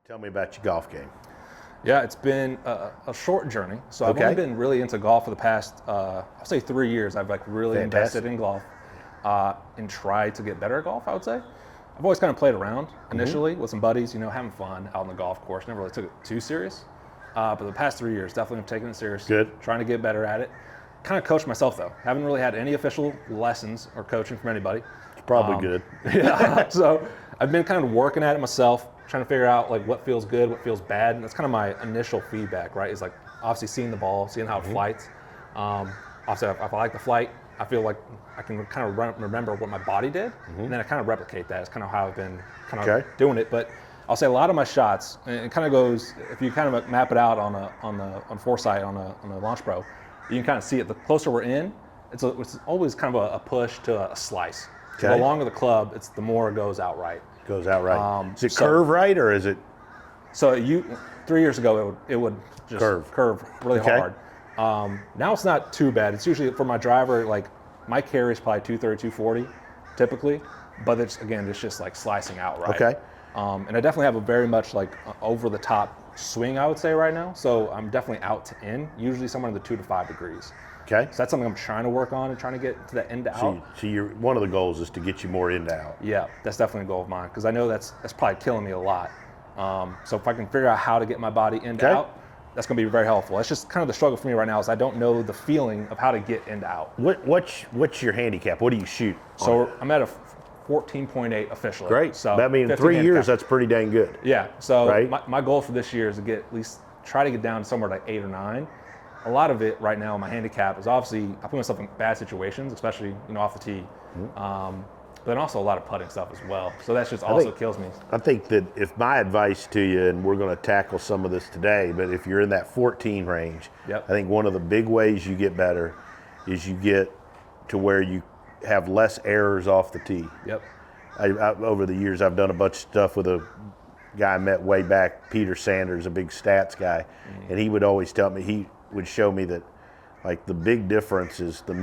Tell me about your golf game. Yeah, it's been a short journey. So I've only been really into golf for the past, I'll say 3 years. I've really invested in golf and tried to get better at golf, I would say. I've always kind of played around initially with some buddies, having fun out on the golf course. Never really took it too serious. But the past 3 years, definitely have taken it serious. Good. Trying to get better at it. Kind of coached myself though. Haven't really had any official lessons or coaching from anybody. It's probably good. Yeah. So I've been kind of working at it myself, trying to figure out what feels good, what feels bad. And that's kind of my initial feedback, right? Is obviously seeing the ball, seeing how it flights. Obviously, if I like the flight, I feel like I can kind of remember what my body did, and then I kind of replicate that. It's kind of how I've been kind of doing it. But I'll say a lot of my shots, and it kind of goes, if you kind of map it out on Foresight on a Launch Pro, you can kind of see it. The closer we're in, it's always kind of a push to a slice. So the longer the club, it's the more it goes out right. Goes out right. Is it curve right or is it? So 3 years ago, it would just curve really hard. Now it's not too bad. It's usually for my driver, my carry is probably 230, 240 typically, but it's just slicing out right. Okay. And I definitely have a very much over the top swing, I would say right now. So I'm definitely out to in, usually somewhere in the 2 to 5 degrees. Okay. So that's something I'm trying to work on and trying to get to that in to out. So one of the goals is to get you more in to out. Yeah, that's definitely a goal of mine because I know that's probably killing me a lot. So if I can figure out how to get my body in to out, that's going to be very helpful. That's just kind of the struggle for me right now is I don't know the feeling of how to get in to out. What's your handicap? What do you shoot? So I'm at a 14.8 officially. Great. So I mean, in 3 years, that's pretty dang good. Yeah. So my goal for this year is to try to get down to somewhere 8 or 9. A lot of it right now, my handicap is obviously I put myself in bad situations, especially off the tee, but then also a lot of putting stuff as well. So that just also kills me. I think that if my advice to you, and we're going to tackle some of this today, but if you're in that 14 range, I think one of the big ways you get better is you get to where you have less errors off the tee. Yep. Over the years, I've done a bunch of stuff with a guy I met way back, Peter Sanders, a big stats guy, and he would always tell me, he would show me that the big difference is the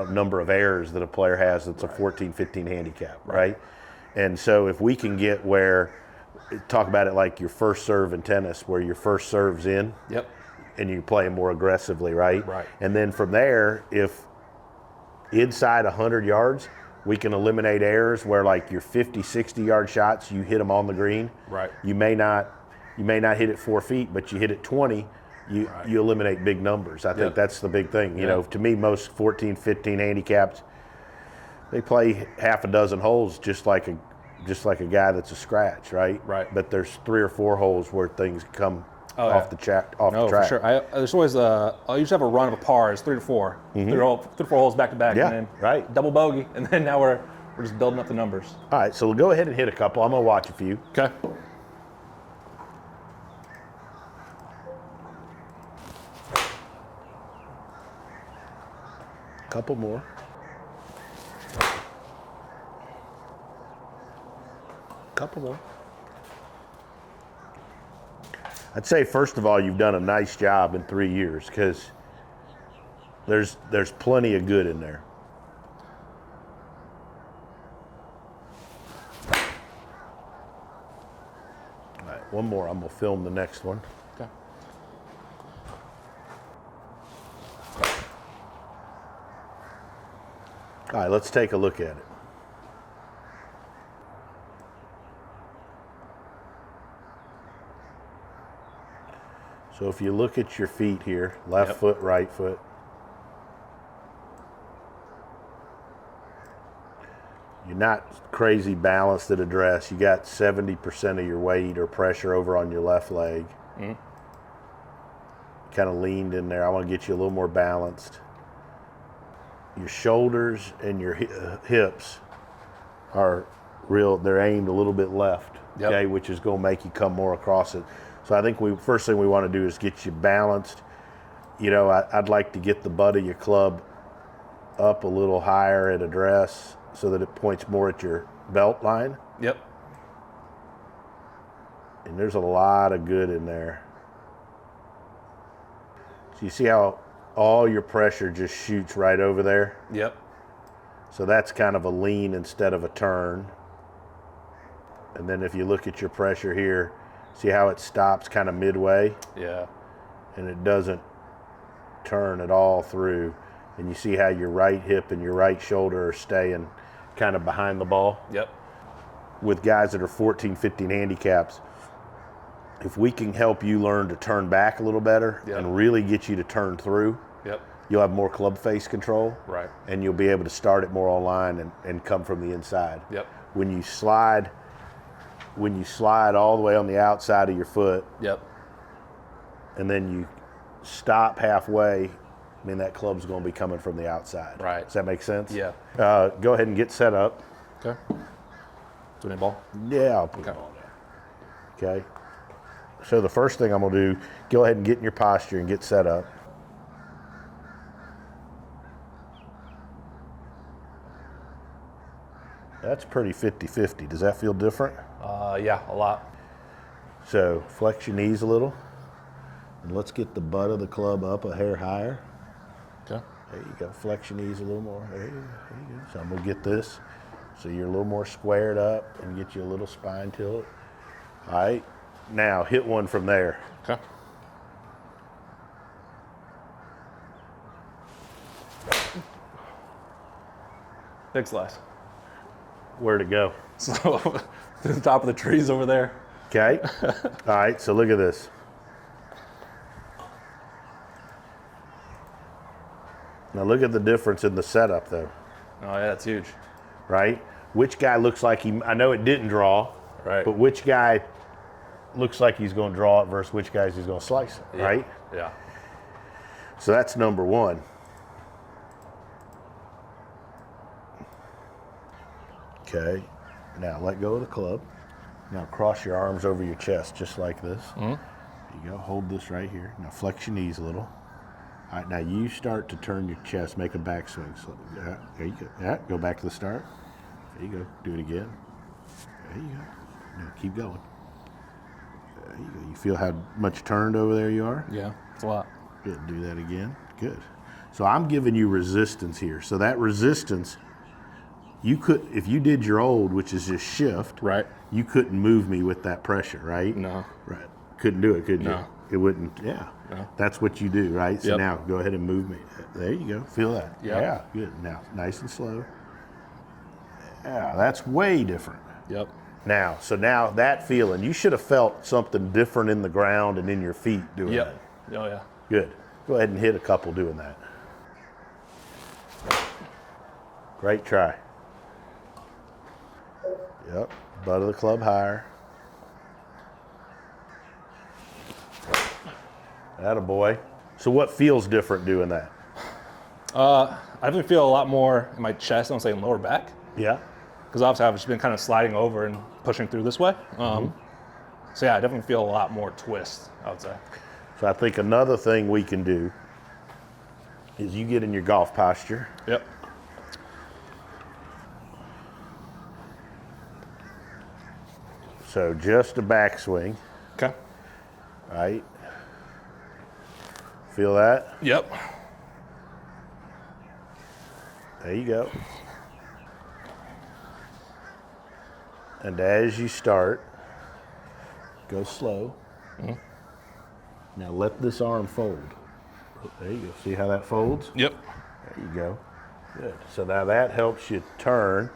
number of errors that a player has that's a 14, 15 handicap, right? And so if we can get where, talk about it like your first serve in tennis, where your first serve's in, and you play more aggressively, right? Right. And then from there, if inside 100 yards, we can eliminate errors where your 50, 60-yard shots, you hit them on the green. Right. You may not hit it 4 feet, but you hit it 20, you eliminate big numbers. I think that's the big thing. To me, most 14, 15 handicaps, they play half a dozen holes just like a guy that's a scratch, right? Right. But there's 3 or 4 holes where things come off the track. No, for sure. There's always I usually have a run of a par. It's 3 to 4, 3 to 4 holes back to back, and then double bogey, and then now we're just building up the numbers. All right, so we'll go ahead and hit a couple. I'm gonna watch a few. Okay. Couple more. Couple more. I'd say first of all, you've done a nice job in 3 years because there's plenty of good in there. All right, one more. I'm gonna film the next one. Okay. All right, let's take a look at it. So if you look at your feet here, left foot, right foot, you're not crazy balanced at address. You got 70% of your weight or pressure over on your left leg. Kind of leaned in there. I want to get you a little more balanced. Your shoulders and your hips are they're aimed a little bit left, okay, which is going to make you come more across it. So I think first thing we want to do is get you balanced. I'd like to get the butt of your club up a little higher at address so that it points more at your belt line. Yep. And there's a lot of good in there. So you see how all your pressure just shoots right over there? Yep. So that's kind of a lean instead of a turn. And then if you look at your pressure here, See how it stops kind of midway, Yeah. and it doesn't turn at all through. And you see how your right hip and your right shoulder are staying kind of behind the ball. Yep. With guys that are 14, 15 handicaps, if we can help you learn to turn back a little better Yep. and really get you to turn through, Yep. you'll have more club face control. Right. And you'll be able to start it more online and come from the inside. Yep. When you slide all the way on the outside of your foot, Yep. and then you stop halfway, I mean, that club's going to be coming from the outside. Right. Does that make sense? Yeah. Go ahead and get set up. Okay. Do any ball? Yeah, I'll put Okay. it on there. Okay. So the first thing I'm going to do, go ahead and get in your posture and get set up. That's pretty 50-50. Does that feel different? Yeah, a lot. So flex your knees a little, and let's get the butt of the club up a hair higher. Okay. There you go. Flex your knees a little more. There you go. So I'm going to get this so you're a little more squared up and get you a little spine tilt. All right. Now hit one from there. Okay. Big slice. Where'd it go? So to the top of the trees over there. Okay. All right. So look at this. Now look at the difference in the setup, though. Oh yeah, that's huge. Right? Which guy looks like he? I know it didn't draw. Right. But which guy looks like he's going to draw it versus which guys he's going to slice it, Yeah. right? Yeah. So that's number one. Okay. Now let go of the club. Now cross your arms over your chest just like this. Mm-hmm. There you go. Hold this right here. Now flex your knees a little. All right. Now you start to turn your chest. Make a backswing. So, there you go. Yeah. Go back to the start. There you go. Do it again. There you go. Now keep going. There you go. You feel how much turned over there you are? Yeah. It's a lot. Good. Do that again. Good. So I'm giving you resistance here. So that resistance, you could, if you did your old, which is just shift, Right. you couldn't move me with that pressure, right? No. Right. Couldn't do it, could you? No. It wouldn't. Yeah. No. That's what you do, right? So Yep. now go ahead and move me. There you go. Feel that? Yep. Yeah. Good. Now nice and slow. Yeah. That's way different. Yep. Now, so now that feeling, you should have felt something different in the ground and in your feet doing Yep. that. Oh yeah. Good. Go ahead and hit a couple doing that. Great try. Yep. Butt of the club higher. Attaboy. So what feels different doing that? I definitely feel a lot more in my chest. I don't say lower back, Yeah. because obviously I've just been kind of sliding over and pushing through this way. So yeah, I definitely feel a lot more twist, I would say. So I think another thing we can do is you get in your golf posture. Yep. So just a backswing, Okay. right? Feel that? Yep. There you go. And as you start, go slow. Now let this arm fold. There you go. See how that folds? Yep. There you go. Good. So now that helps you turn.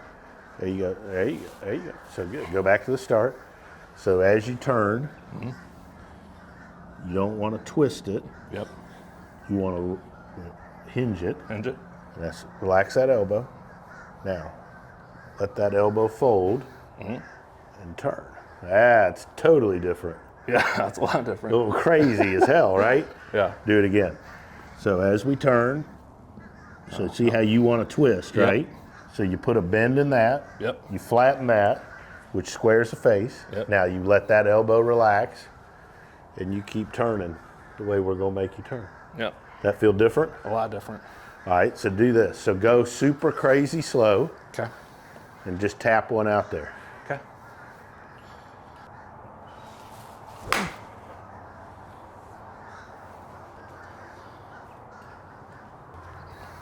There you go. There you go. There you go. So good. Go back to the start. So as you turn, you don't want to twist it. Yep. You want to hinge it. Hinge it. That's, relax that elbow. Now, let that elbow fold and turn. That's totally different. Yeah, that's a lot A different. little crazy as hell, right? Yeah. Do it again. So as we turn, so see how you want to twist, Yep. right? So you put a bend in that. Yep. You flatten that, which squares the face. Yep. Now you let that elbow relax, and you keep turning the way we're going to make you turn. Yep. That feel different? A lot different. All right, so do this. So go super crazy slow Okay. and just tap one out there. Okay.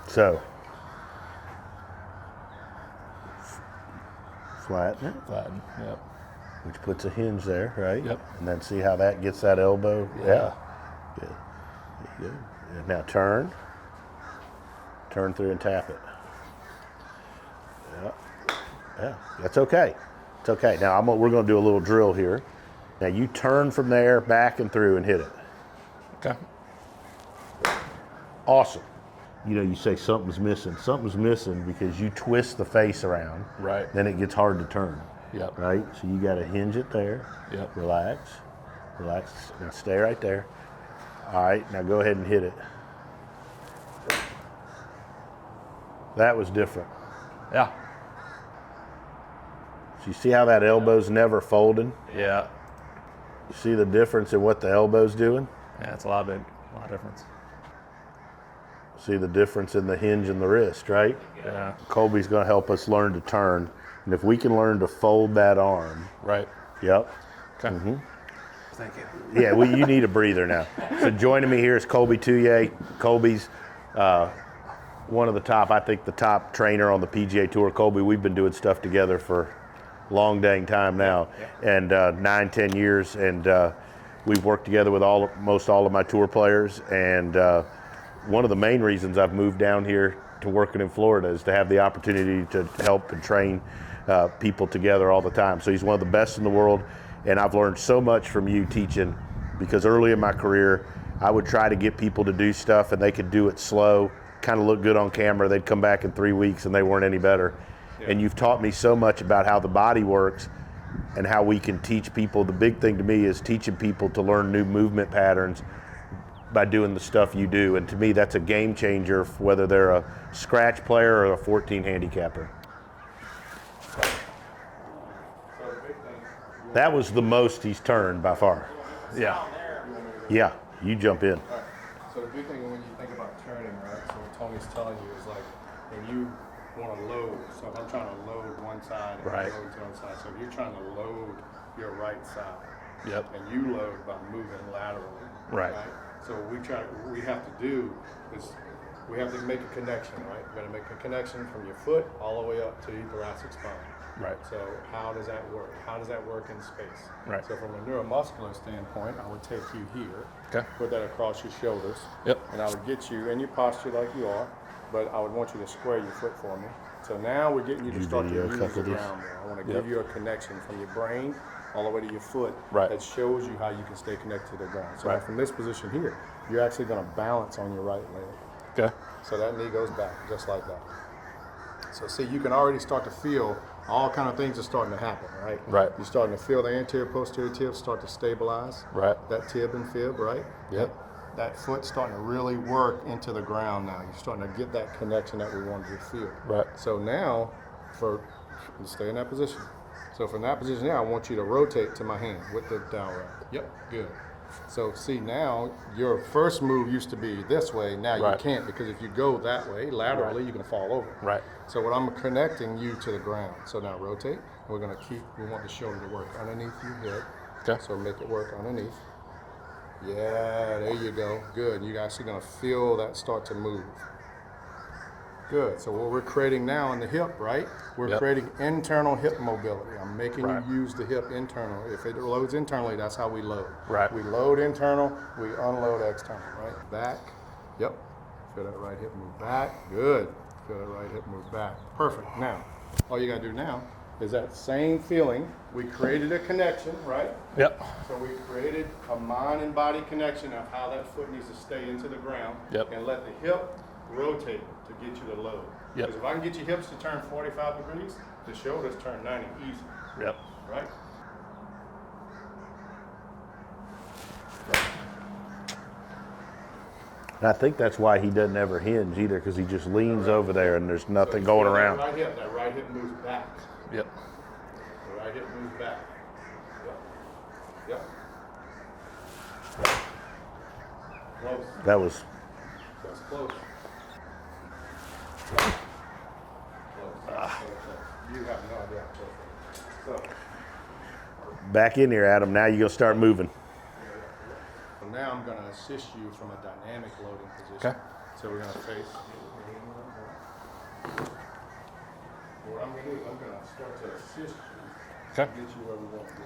So flatten it. Flatten. Yep. which puts a hinge there, right? Yep. And then see how that gets that elbow. Yeah. Good. Good. And now turn through and tap it. Yeah, that's okay. It's okay. Now we're going to do a little drill here. Now you turn from there, back and through, and hit it. Okay. Awesome. You know, you say something's missing. Something's missing because you twist the face around. Right. Then it gets hard to turn. Yep. Right? So you got to hinge it there. Yep. Relax, and stay right there. All right, now go ahead and hit it. That was different. Yeah. So you see how that elbow's never folding? Yeah. You see the difference in what the elbow's doing? Yeah, it's a lot of difference. See the difference in the hinge and the wrist, right? Yeah. Kolby's going to help us learn to turn. And if we can learn to fold that arm. Right. Yep. Okay. Mm-hmm. Thank you. Yeah, well, you need a breather now. So joining me here is Kolby Tullier. Kolby's one of the top, I think the top trainer on the PGA Tour. Kolby, we've been doing stuff together for a long dang time now, and 9-10 years, and we've worked together with most all of my tour players, and one of the main reasons I've moved down here to working in Florida is to have the opportunity to help and train people together all the time. So he's one of the best in the world, and I've learned so much from you teaching, because early in my career, I would try to get people to do stuff and they could do it slow, kind of look good on camera. They'd come back in 3 weeks and they weren't any better. Yeah. And you've taught me so much about how the body works and how we can teach people. The big thing to me is teaching people to learn new movement patterns by doing the stuff you do. And to me, that's a game changer, whether they're a scratch player or a 14 handicapper. That was the most he's turned by far. Yeah. Yeah, you jump in. All right. So the big thing when you think about turning, right? So what Tony's telling you is like when you want to load. So if I'm trying to load one side and Right. load to the other side. So if you're trying to load your right side, Yep. and you load by moving laterally, Right. So what we have to do is we have to make a connection, right? We're going to make a connection from your foot all the way up to your thoracic spine. Right. So how does that work? How does that work in space? Right. So from a neuromuscular standpoint, I would take you here, Okay. put that across your shoulders, Yep. and I would get you in your posture like you are, but I would want you to square your foot for me. So now we're getting you to start to video a use couple the of these. ground more. I want to Yep. give you a connection from your brain all the way to your foot Right. that shows you how you can stay connected to the ground. So Right. from this position here, you're actually going to balance on your right leg. Okay. So that knee goes back just like that. So see, you can already start to feel all kind of things are starting to happen, right? Right. You're starting to feel the anterior posterior tibs start to stabilize. Right. That tib and fib, right? Yep. That foot starting to really work into the ground now. You're starting to get that connection that we wanted to feel. Right. So now, stay in that position. So from that position now, I want you to rotate to my hand with the down rag. Yep, good. So see now, your first move used to be this way. Now you Right. can't, because if you go that way laterally, you're gonna fall over. Right. So what I'm connecting you to the ground. So now rotate. We're gonna we want the shoulder to work underneath your hip. Okay. So make it work underneath. Yeah, there you go. Good. You're actually gonna feel that start to move. Good. So what we're creating now in the hip, right? We're Yep. creating internal hip mobility. I'm making Right. you use the hip internal. If it loads internally, that's how we load. Right. We load internal, we unload external, right? Back. Yep. Feel that right hip move back. Good. Feel that right hip move back. Perfect. Now, all you gotta do now is that same feeling. We created a connection, right? Yep. So we created a mind and body connection of how that foot needs to stay into the ground. Yep. And let the hip rotate to get you to load. Yep. Because if I can get your hips to turn 45 degrees, the shoulders turn 90 easy, Yep. right? And I think that's why he doesn't ever hinge either, because he just leans over there and there's nothing going around. That right hip moves back. Yep. The right hip moves back. Yep. Close. That was, That's close. Close. You have no idea how close. So back in here, Adam. Now you're going to start moving. now I'm going to assist you from a dynamic loading position. Okay. So we're going to face. What I'm going to do is I'm going to start to assist you Okay. Get you where we want to be.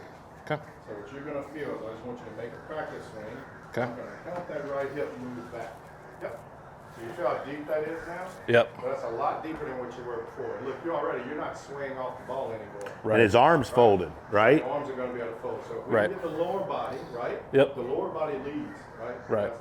Okay. So what you're going to feel is I just want you to make a practice swing. Okay. I'm going to help that right hip move back. Yep. So you feel how deep that is now? Yep. Well, that's a lot deeper than what you were before. Look, you're not swinging off the ball anymore. Right. And his arms folded, right? The arms are going to be able to fold. So if we Right. get the lower body, right? Yep. The lower body leads, right? Right.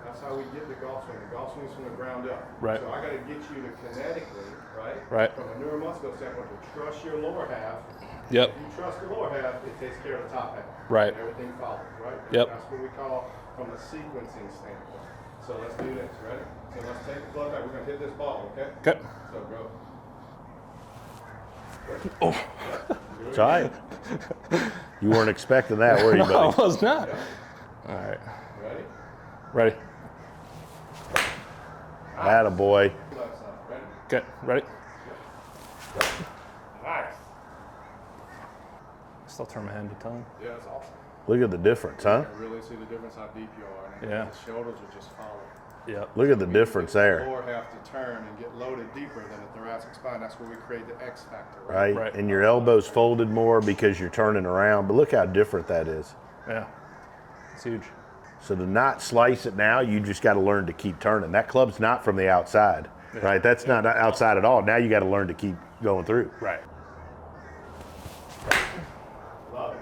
That's how we get the golf swing. The golf swing's from the ground up. Right. So I got to get you to kinetically, right? Right. From a neuromuscular standpoint, to trust your lower half. Yep. If you trust the lower half, it takes care of the top half. Right. And everything follows, right? Yep. That's what we call from a sequencing standpoint. So let's do this, ready? So let's take the club back. We're going to hit this ball, okay? Okay. So go. Oh. It's all right. You weren't expecting that, were you, No, I buddy? was not. Yeah. All right. Ready? Ready. Attaboy. Left side. Ready? Okay. Ready. Nice. Still turn my hand to tongue. Yeah, that's awesome. Look at the difference, huh? You really see the difference how deep you are. And Yeah. the shoulders are just following. Yep. Look at the difference The there, lower half to turn and get loaded deeper than the thoracic spine. That's where we create the X factor, right? right? Right. And your elbows folded more because you're turning around. But look how different that is. Yeah. It's huge. So to not slice it now, you just got to learn to keep turning. That club's not from the outside, right? That's not outside at all. Now you got to learn to keep going through. Right. Love it.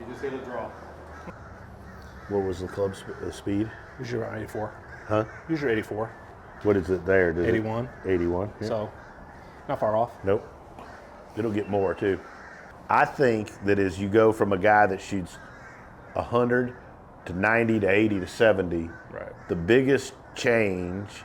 You just hit a draw. What was the club speed? Usually around 84. Huh? Usually 84. What is it there? Does it- 81. 81. Yeah. So, not far off. Nope. It'll get more too. I think that as you go from a guy that shoots 100 to 90 to 80 to 70, Right. the biggest change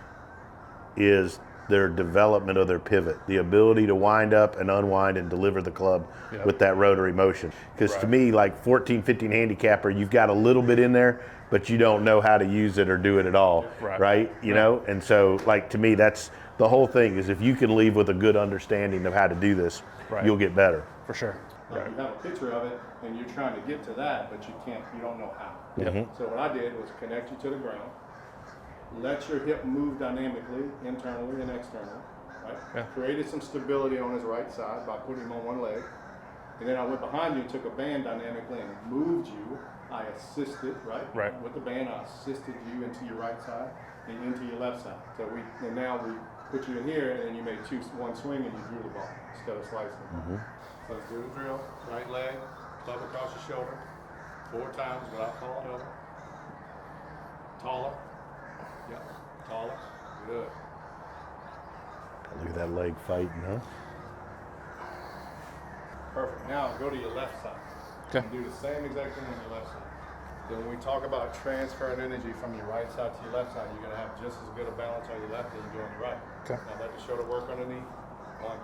is their development of their pivot, the ability to wind up and unwind and deliver the club Yep. with that rotary motion. Because to Right. me, like 14, 15 handicapper, you've got a little bit in there, but you don't know how to use it or do it at all, Right. You know? And so, like, to me, that's the whole thing is if you can leave with a good understanding of how to do this, Right. you'll get better. For sure. Like you have a picture of it and you're trying to get to that, but you don't know how. Yep. So what I did was connect you to the ground, let your hip move dynamically, internally and externally, right? Yeah. Created some stability on his right side by putting him on one leg. And then I went behind you and took a band dynamically and moved you. I assisted, right? Right. With the band, I assisted you into your right side and into your left side. So and now we put you in here and then you made one swing and you drew the ball instead of slicing. So let's do the drill. Right leg, club across your shoulder. 4 times without falling over. Taller. Yep. Taller. Good. Look at that leg fighting, huh? Perfect. Now go to your left side. Okay. And do the same exact thing on your left side. Then when we talk about transferring energy from your right side to your left side, you're going to have just as good a balance on your left as you do on your right. Okay. Now let the shoulder work underneath. 1.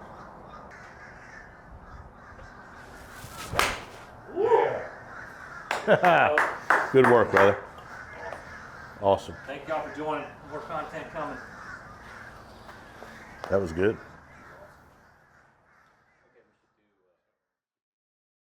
Good work, brother. Awesome. Thank y'all for joining. More content coming. That was good.